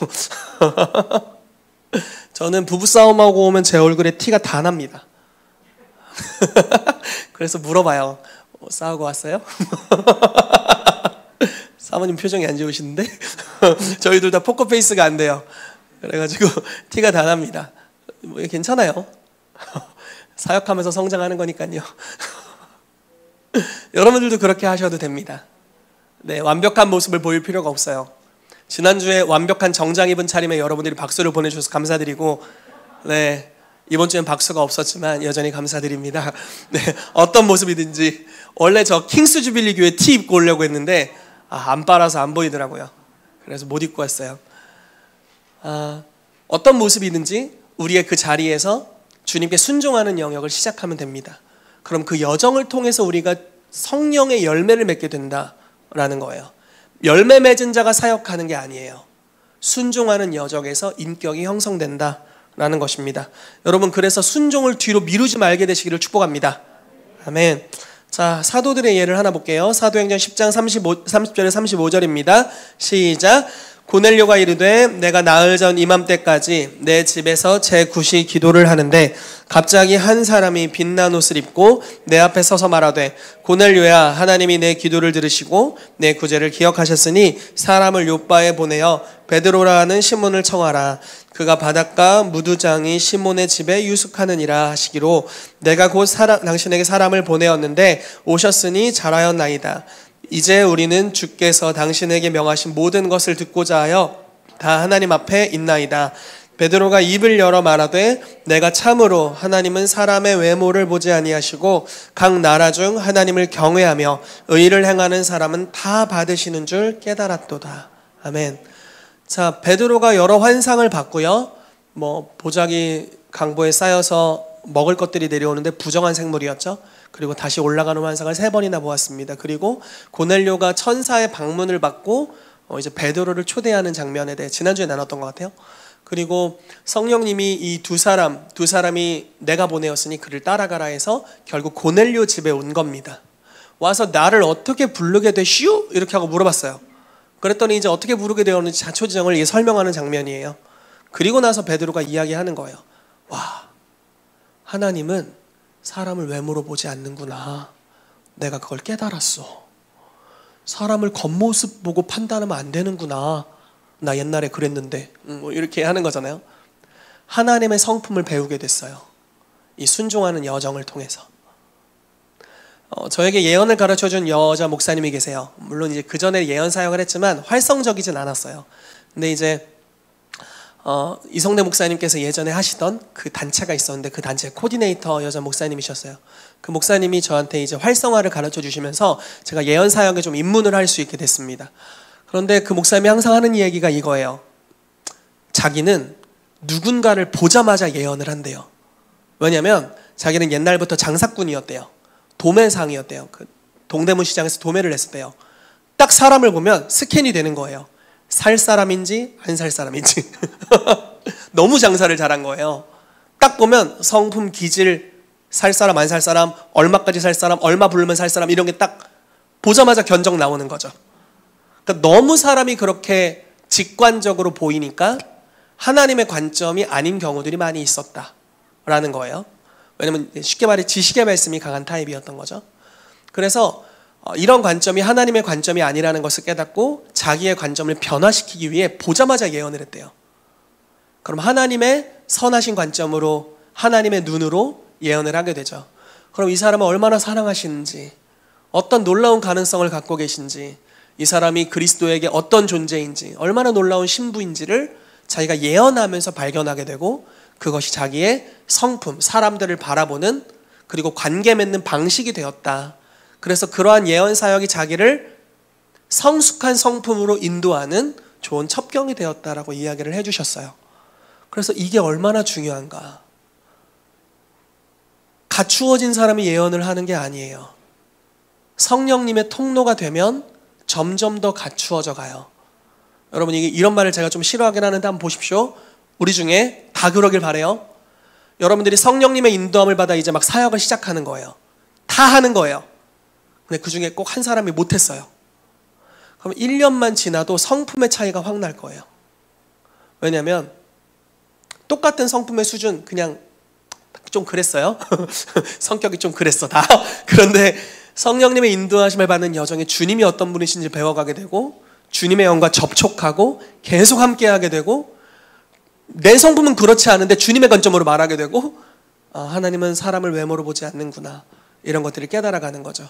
저는 부부싸움하고 오면 제 얼굴에 티가 다 납니다. 그래서 물어봐요. 싸우고 왔어요? 사모님 표정이 안 좋으시는데? 저희 둘 다 포커페이스가 안 돼요. 그래가지고 티가 다 납니다. 뭐 괜찮아요. 사역하면서 성장하는 거니까요. 여러분들도 그렇게 하셔도 됩니다. 네, 완벽한 모습을 보일 필요가 없어요. 지난주에 완벽한 정장 입은 차림에 여러분들이 박수를 보내주셔서 감사드리고, 네, 이번 주엔 박수가 없었지만 여전히 감사드립니다. 네, 어떤 모습이든지. 원래 저 킹스 주빌리 교회 티 입고 오려고 했는데 안 빨아서 안 보이더라고요. 그래서 못 입고 왔어요. 어떤 모습이든지 우리의 그 자리에서 주님께 순종하는 영역을 시작하면 됩니다. 그럼 그 여정을 통해서 우리가 성령의 열매를 맺게 된다라는 거예요. 열매 맺은 자가 사역하는 게 아니에요. 순종하는 여정에서 인격이 형성된다라는 것입니다. 여러분, 그래서 순종을 뒤로 미루지 말게 되시기를 축복합니다. 아멘. 자, 사도들의 예를 하나 볼게요. 사도행전 10장 30절에 35절입니다. 시작. 고넬료가 이르되 내가 나흘 전 이맘때까지 내 집에서 제9시 기도를 하는데 갑자기 한 사람이 빛난 옷을 입고 내 앞에 서서 말하되 고넬료야, 하나님이 내 기도를 들으시고 내 구제를 기억하셨으니 사람을 요바에 보내어 베드로라 하는 시몬을 청하라. 그가 바닷가 무두장이 시몬의 집에 유숙하느니라 하시기로 내가 곧 당신에게 사람을 보내었는데 오셨으니 잘하였나이다. 이제 우리는 주께서 당신에게 명하신 모든 것을 듣고자 하여 다 하나님 앞에 있나이다. 베드로가 입을 열어 말하되 내가 참으로 하나님은 사람의 외모를 보지 아니하시고 각 나라 중 하나님을 경외하며 의를 행하는 사람은 다 받으시는 줄 깨달았도다. 아멘. 자, 베드로가 여러 환상을 봤고요. 보자기 강보에 쌓여서 먹을 것들이 내려오는데 부정한 생물이었죠. 그리고 다시 올라가는 환상을 3번이나 보았습니다. 그리고 고넬료가 천사의 방문을 받고 이제 베드로를 초대하는 장면에 대해 지난주에 나눴던 것 같아요. 그리고 성령님이 이 두 사람이 내가 보내었으니 그를 따라가라 해서 결국 고넬료 집에 온 겁니다. 와서 나를 어떻게 부르게 되시오? 이렇게 하고 물어봤어요. 그랬더니 이제 어떻게 부르게 되었는지 자초지정을 설명하는 장면이에요. 그리고 나서 베드로가 이야기하는 거예요. 와, 하나님은 사람을 외모로 보지 않는구나. 내가 그걸 깨달았어. 사람을 겉모습 보고 판단하면 안 되는구나. 나 옛날에 그랬는데. 이렇게 하는 거잖아요. 하나님의 성품을 배우게 됐어요. 이 순종하는 여정을 통해서. 저에게 예언을 가르쳐준 여자 목사님이 계세요. 물론 이제 그 전에 예언 사역을 했지만 활성적이진 않았어요. 근데 이제 이성대 목사님께서 예전에 하시던 그 단체가 있었는데 그 단체 코디네이터 여자 목사님이셨어요. 그 목사님이 저한테 이제 활성화를 가르쳐 주시면서 제가 예언 사역에 좀 입문을 할 수 있게 됐습니다. 그런데 그 목사님이 항상 하는 얘기가 이거예요. 자기는 누군가를 보자마자 예언을 한대요. 왜냐면 자기는 옛날부터 장사꾼이었대요. 도매상이었대요. 그 동대문 시장에서 도매를 했었대요. 딱 사람을 보면 스캔이 되는 거예요. 살 사람인지 안 살 사람인지. 너무 장사를 잘한 거예요. 딱 보면 성품, 기질, 살 사람 안 살 사람, 얼마까지 살 사람, 얼마 부르면 살 사람, 이런 게 딱 보자마자 견적 나오는 거죠. 그러니까 너무 사람이 그렇게 직관적으로 보이니까 하나님의 관점이 아닌 경우들이 많이 있었다라는 거예요. 왜냐면 쉽게 말해 지식의 말씀이 강한 타입이었던 거죠. 그래서 이런 관점이 하나님의 관점이 아니라는 것을 깨닫고 자기의 관점을 변화시키기 위해 보자마자 예언을 했대요. 그럼 하나님의 선하신 관점으로, 하나님의 눈으로 예언을 하게 되죠. 그럼 이 사람은 얼마나 사랑하시는지, 어떤 놀라운 가능성을 갖고 계신지, 이 사람이 그리스도에게 어떤 존재인지, 얼마나 놀라운 신부인지를 자기가 예언하면서 발견하게 되고, 그것이 자기의 성품, 사람들을 바라보는, 그리고 관계 맺는 방식이 되었다. 그래서 그러한 예언 사역이 자기를 성숙한 성품으로 인도하는 좋은 첩경이 되었다라고 이야기를 해주셨어요. 그래서 이게 얼마나 중요한가. 갖추어진 사람이 예언을 하는 게 아니에요. 성령님의 통로가 되면 점점 더 갖추어져 가요. 여러분, 이런 말을 제가 좀 싫어하긴 하는데 한번 보십시오. 우리 중에 다 그러길 바래요. 여러분들이 성령님의 인도함을 받아 이제 막 사역을 시작하는 거예요. 다 하는 거예요. 근데 그 중에 꼭 한 사람이 못했어요. 그럼 1년만 지나도 성품의 차이가 확 날 거예요. 왜냐하면 똑같은 성품의 수준, 그냥 좀 그랬어요. 성격이 좀 그랬어 다. 그런데 성령님의 인도하심을 받는 여정에 주님이 어떤 분이신지 배워가게 되고, 주님의 영과 접촉하고 계속 함께하게 되고, 내 성품은 그렇지 않은데 주님의 관점으로 말하게 되고, 하나님은 사람을 외모로 보지 않는구나, 이런 것들을 깨달아가는 거죠.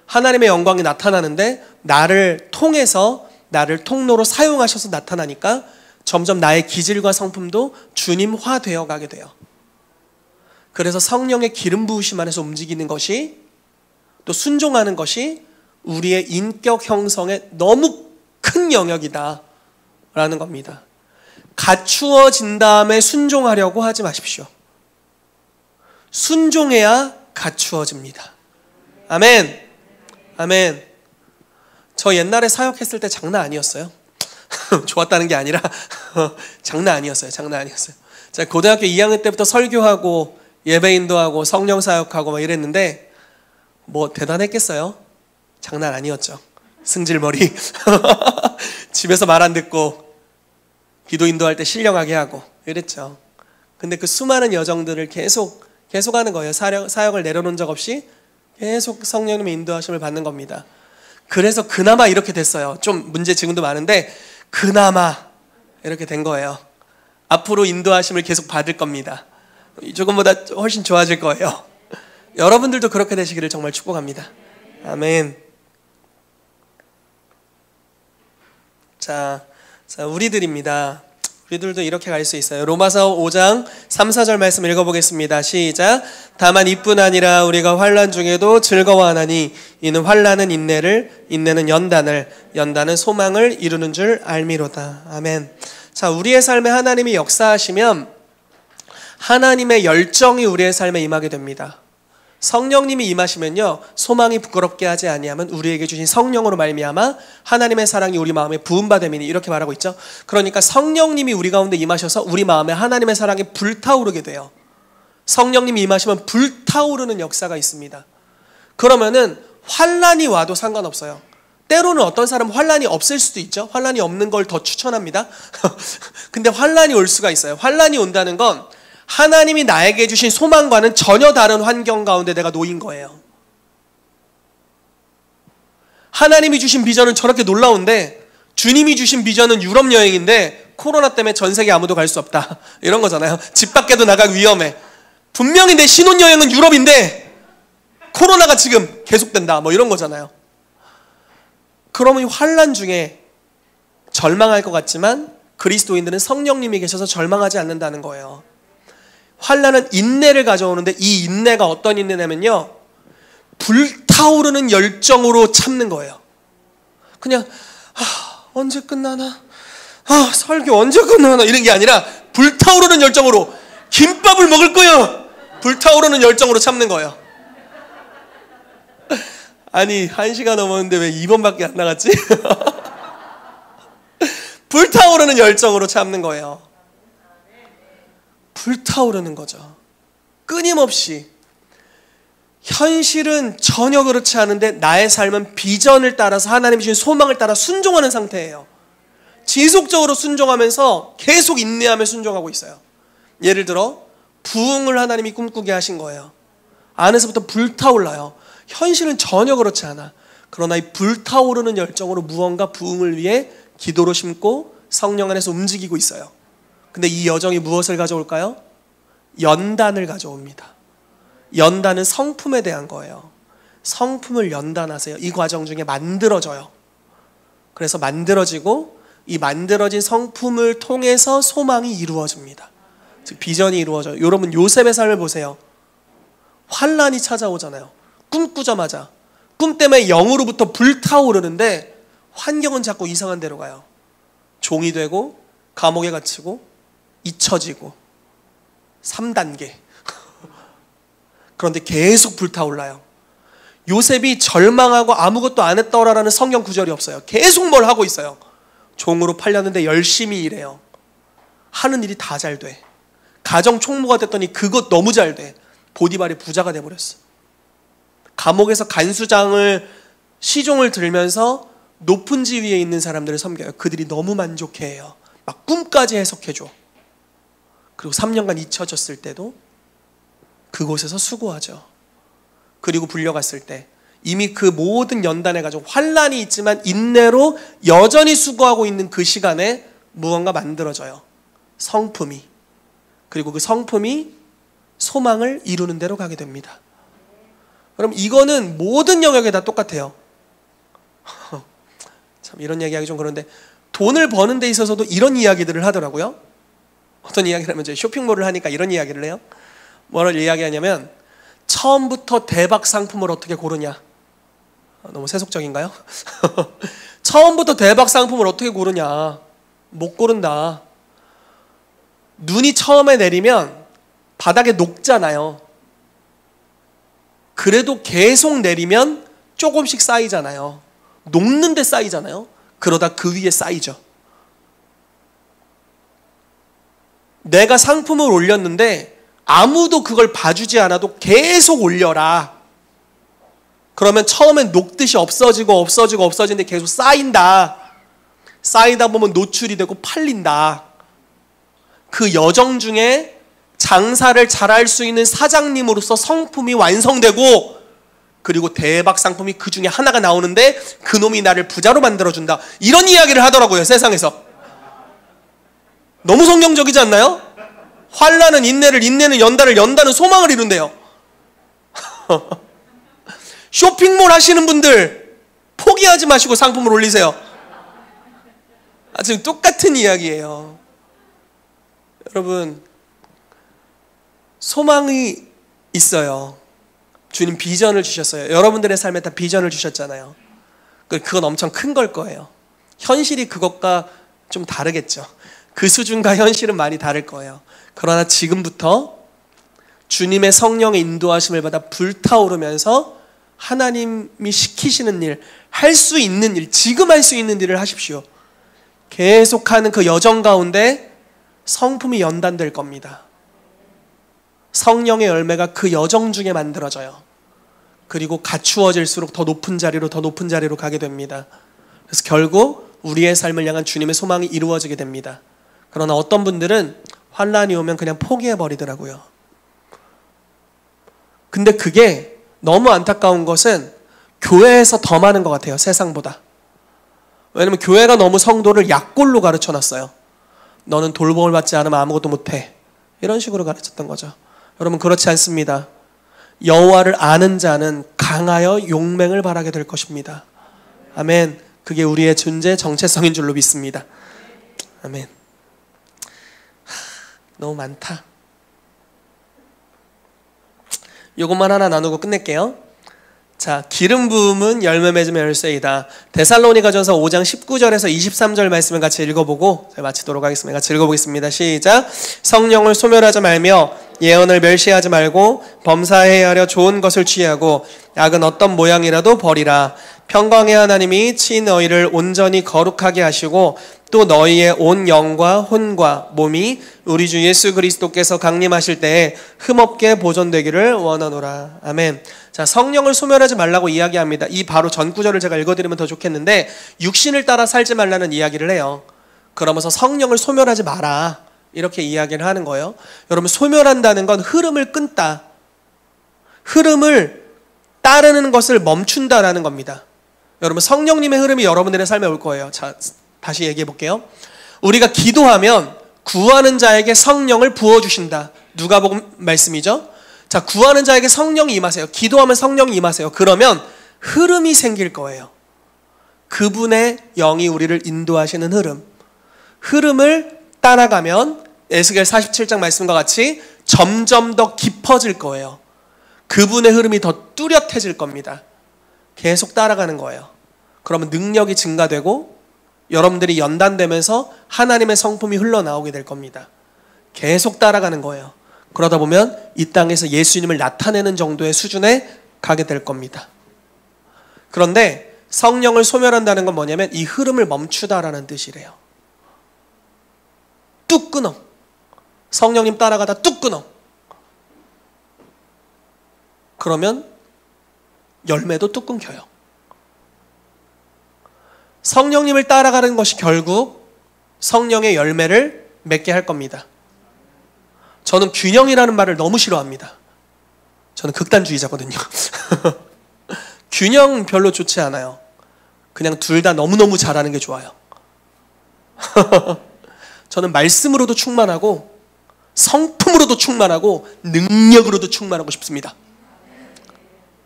하나님의 영광이 나타나는데 나를 통해서, 나를 통로로 사용하셔서 나타나니까 점점 나의 기질과 성품도 주님화 되어 가게 돼요. 그래서 성령의 기름 부으심 안에서 움직이는 것이, 또 순종하는 것이 우리의 인격 형성에 너무 큰 영역이다 라는 겁니다. 갖추어진 다음에 순종하려고 하지 마십시오. 순종해야 갖추어집니다. 아멘. 아멘. 저 옛날에 사역했을 때 장난 아니었어요. 좋았다는 게 아니라 장난 아니었어요. 장난 아니었어요. 제가 고등학교 2학년 때부터 설교하고 예배인도 하고 성령 사역하고 막 이랬는데 뭐 대단했겠어요? 장난 아니었죠. 승질머리. 집에서 말 안 듣고 기도 인도할 때 신령하게 하고 이랬죠. 근데 그 수많은 여정들을 계속 하는 거예요. 사역을 내려놓은 적 없이 계속 성령님의 인도하심을 받는 겁니다. 그래서 그나마 이렇게 됐어요. 좀 문제 지금도 많은데 그나마 이렇게 된 거예요. 앞으로 인도하심을 계속 받을 겁니다. 조금보다 훨씬 좋아질 거예요. 여러분들도 그렇게 되시기를 정말 축복합니다. 아멘. 자, 우리들입니다. 우리들도 이렇게 갈 수 있어요. 로마서 5장 3, 4절 말씀 읽어보겠습니다. 시작. 다만 이뿐 아니라 우리가 환난 중에도 즐거워하나니 이는 환난은 인내를, 인내는 연단을, 연단은 소망을 이루는 줄 알미로다. 아멘. 자, 우리의 삶에 하나님이 역사하시면 하나님의 열정이 우리의 삶에 임하게 됩니다. 성령님이 임하시면요, 소망이 부끄럽게 하지 아니하면 우리에게 주신 성령으로 말미암아 하나님의 사랑이 우리 마음에 부음받음이니, 이렇게 말하고 있죠. 그러니까 성령님이 우리 가운데 임하셔서 우리 마음에 하나님의 사랑이 불타오르게 돼요. 성령님이 임하시면 불타오르는 역사가 있습니다. 그러면은 환난이 와도 상관없어요. 때로는 어떤 사람은 환난이 없을 수도 있죠. 환난이 없는 걸 더 추천합니다. 근데 환난이 올 수가 있어요. 환난이 온다는 건 하나님이 나에게 주신 소망과는 전혀 다른 환경 가운데 내가 놓인 거예요. 하나님이 주신 비전은 저렇게 놀라운데 주님이 주신 비전은 유럽 여행인데 코로나 때문에 전 세계 아무도 갈 수 없다, 이런 거잖아요. 집 밖에도 나가기 위험해. 분명히 내 신혼여행은 유럽인데 코로나가 지금 계속된다, 뭐 이런 거잖아요. 그러면 이 환난 중에 절망할 것 같지만 그리스도인들은 성령님이 계셔서 절망하지 않는다는 거예요. 환난은 인내를 가져오는데 이 인내가 어떤 인내냐면요, 불타오르는 열정으로 참는 거예요. 그냥 언제 끝나나, 설교 언제 끝나나, 이런 게 아니라 불타오르는 열정으로 김밥을 먹을 거야, 불타오르는 열정으로 참는 거예요. 아니 1시간 넘었는데 왜 2번밖에 안 나갔지? 불타오르는 열정으로 참는 거예요. 불타오르는 거죠. 끊임없이. 현실은 전혀 그렇지 않은데 나의 삶은 비전을 따라서 하나님이 주신 소망을 따라 순종하는 상태예요. 지속적으로 순종하면서 계속 인내하며 순종하고 있어요. 예를 들어 부흥을 하나님이 꿈꾸게 하신 거예요. 안에서부터 불타올라요. 현실은 전혀 그렇지 않아. 그러나 이 불타오르는 열정으로 무언가 부흥을 위해 기도로 심고 성령 안에서 움직이고 있어요. 근데 이 여정이 무엇을 가져올까요? 연단을 가져옵니다. 연단은 성품에 대한 거예요. 성품을 연단하세요. 이 과정 중에 만들어져요. 그래서 만들어지고 이 만들어진 성품을 통해서 소망이 이루어집니다. 즉 비전이 이루어져요. 여러분 요셉의 삶을 보세요. 환난이 찾아오잖아요. 꿈꾸자마자 꿈 때문에 영으로부터 불타오르는데 환경은 자꾸 이상한 데로 가요. 종이 되고 감옥에 갇히고 잊혀지고 3단계. 그런데 계속 불타올라요. 요셉이 절망하고 아무것도 안 했더라라는 성경 구절이 없어요. 계속 뭘 하고 있어요. 종으로 팔렸는데 열심히 일해요. 하는 일이 다 잘 돼. 가정 총무가 됐더니 그것 너무 잘 돼. 보디발이 부자가 돼버렸어. 감옥에서 간수장을 시종을 들면서 높은 지위에 있는 사람들을 섬겨요. 그들이 너무 만족해해요. 막 꿈까지 해석해줘. 그리고 3년간 잊혀졌을 때도 그곳에서 수고하죠. 그리고 불려갔을 때 이미 그 모든 연단에 가지고 환난이 있지만 인내로 여전히 수고하고 있는 그 시간에 무언가 만들어져요. 성품이. 그리고 그 성품이 소망을 이루는 대로 가게 됩니다. 그럼 이거는 모든 영역에 다 똑같아요. 참 이런 얘기하기 좀 그런데 돈을 버는 데 있어서도 이런 이야기들을 하더라고요. 어떤 이야기를 하면 쇼핑몰을 하니까 이런 이야기를 해요. 뭐를 이야기하냐면 처음부터 대박 상품을 어떻게 고르냐. 너무 세속적인가요? 처음부터 대박 상품을 어떻게 고르냐. 못 고른다. 눈이 처음에 내리면 바닥에 녹잖아요. 그래도 계속 내리면 조금씩 쌓이잖아요. 녹는데 쌓이잖아요. 그러다 그 위에 쌓이죠. 내가 상품을 올렸는데 아무도 그걸 봐주지 않아도 계속 올려라. 그러면 처음엔 녹듯이 없어지는데 계속 쌓인다. 쌓이다 보면 노출이 되고 팔린다. 그 여정 중에 장사를 잘할 수 있는 사장님으로서 성품이 완성되고 그리고 대박 상품이 그 중에 하나가 나오는데 그놈이 나를 부자로 만들어준다. 이런 이야기를 하더라고요. 세상에서. 너무 성경적이지 않나요? 환난은 인내를, 인내는 연단을, 연단은 소망을 이룬대요. 쇼핑몰 하시는 분들 포기하지 마시고 상품을 올리세요. 지금 똑같은 이야기예요. 여러분 소망이 있어요. 주님 비전을 주셨어요. 여러분들의 삶에 다 비전을 주셨잖아요. 그건 엄청 큰 걸 거예요. 현실이 그것과 좀 다르겠죠. 그 수준과 현실은 많이 다를 거예요. 그러나 지금부터 주님의 성령의 인도하심을 받아 불타오르면서 하나님이 시키시는 일, 할 수 있는 일, 지금 할 수 있는 일을 하십시오. 계속하는 그 여정 가운데 성품이 연단될 겁니다. 성령의 열매가 그 여정 중에 만들어져요. 그리고 갖추어질수록 더 높은 자리로 가게 됩니다. 그래서 결국 우리의 삶을 향한 주님의 소망이 이루어지게 됩니다. 그러나 어떤 분들은 환난이 오면 그냥 포기해버리더라고요. 근데 그게 너무 안타까운 것은 교회에서 더 많은 것 같아요, 세상보다. 왜냐면 교회가 너무 성도를 약골로 가르쳐놨어요. 너는 돌봄을 받지 않으면 아무것도 못해, 이런 식으로 가르쳤던 거죠. 여러분, 그렇지 않습니다. 여호와를 아는 자는 강하여 용맹을 발하게 될 것입니다. 아멘. 그게 우리의 존재 정체성인 줄로 믿습니다. 아멘. 너무 많다. 요것만 하나 나누고 끝낼게요. 자, 기름 부음은 열매 맺으면 열쇠이다. 데살로니가전서 5장 19절에서 23절 말씀을 같이 읽어보고 마치도록 하겠습니다. 같이 읽어보겠습니다. 시작. 성령을 소멸하지 말며 예언을 멸시하지 말고 범사해야 하려 좋은 것을 취하고 악은 어떤 모양이라도 버리라. 평강의 하나님이 치 너희를 온전히 거룩하게 하시고 또 너희의 온 영과 혼과 몸이 우리 주 예수 그리스도께서 강림하실 때에 흠없게 보존되기를 원하노라. 아멘. 자, 성령을 소멸하지 말라고 이야기합니다. 이 바로 전 구절을 제가 읽어드리면 더 좋겠는데, 육신을 따라 살지 말라는 이야기를 해요. 그러면서 성령을 소멸하지 마라, 이렇게 이야기를 하는 거예요. 여러분, 소멸한다는 건 흐름을 끊다, 흐름을 따르는 것을 멈춘다라는 겁니다. 여러분, 성령님의 흐름이 여러분들의 삶에 올 거예요. 자, 다시 얘기해 볼게요. 우리가 기도하면 구하는 자에게 성령을 부어주신다. 누가복음 말씀이죠. 자, 구하는 자에게 성령이 임하세요. 기도하면 성령이 임하세요. 그러면 흐름이 생길 거예요. 그분의 영이 우리를 인도하시는 흐름. 흐름을 따라가면 에스겔 47장 말씀과 같이 점점 더 깊어질 거예요. 그분의 흐름이 더 뚜렷해질 겁니다. 계속 따라가는 거예요. 그러면 능력이 증가되고 여러분들이 연단되면서 하나님의 성품이 흘러나오게 될 겁니다. 계속 따라가는 거예요. 그러다 보면 이 땅에서 예수님을 나타내는 정도의 수준에 가게 될 겁니다. 그런데 성령을 소멸한다는 건 뭐냐면 이 흐름을 멈추다라는 뜻이래요. 뚝 끊어. 성령님 따라가다 뚝 끊어. 그러면 열매도 뚝 끊겨요. 성령님을 따라가는 것이 결국 성령의 열매를 맺게 할 겁니다. 저는 균형이라는 말을 너무 싫어합니다. 저는 극단주의자거든요. 균형 별로 좋지 않아요. 그냥 둘 다 너무너무 잘하는 게 좋아요. 저는 말씀으로도 충만하고 성품으로도 충만하고 능력으로도 충만하고 싶습니다.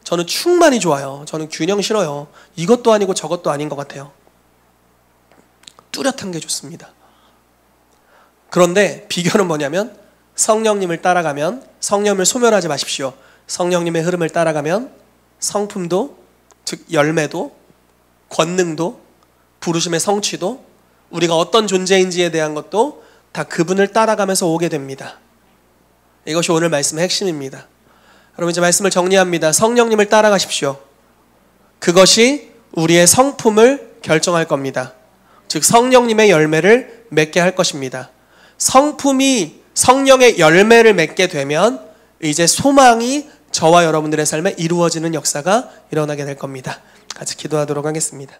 저는 충만이 좋아요. 저는 균형 싫어요. 이것도 아니고 저것도 아닌 것 같아요. 뚜렷한 게 좋습니다. 그런데 비결은 뭐냐면 성령님을 따라가면, 성령을 소멸하지 마십시오. 성령님의 흐름을 따라가면 성품도, 즉 열매도, 권능도, 부르심의 성취도, 우리가 어떤 존재인지에 대한 것도 다 그분을 따라가면서 오게 됩니다. 이것이 오늘 말씀의 핵심입니다. 여러분, 이제 말씀을 정리합니다. 성령님을 따라가십시오. 그것이 우리의 성품을 결정할 겁니다. 즉 성령님의 열매를 맺게 할 것입니다. 성품이 성령의 열매를 맺게 되면 이제 소망이 저와 여러분들의 삶에 이루어지는 역사가 일어나게 될 겁니다. 같이 기도하도록 하겠습니다.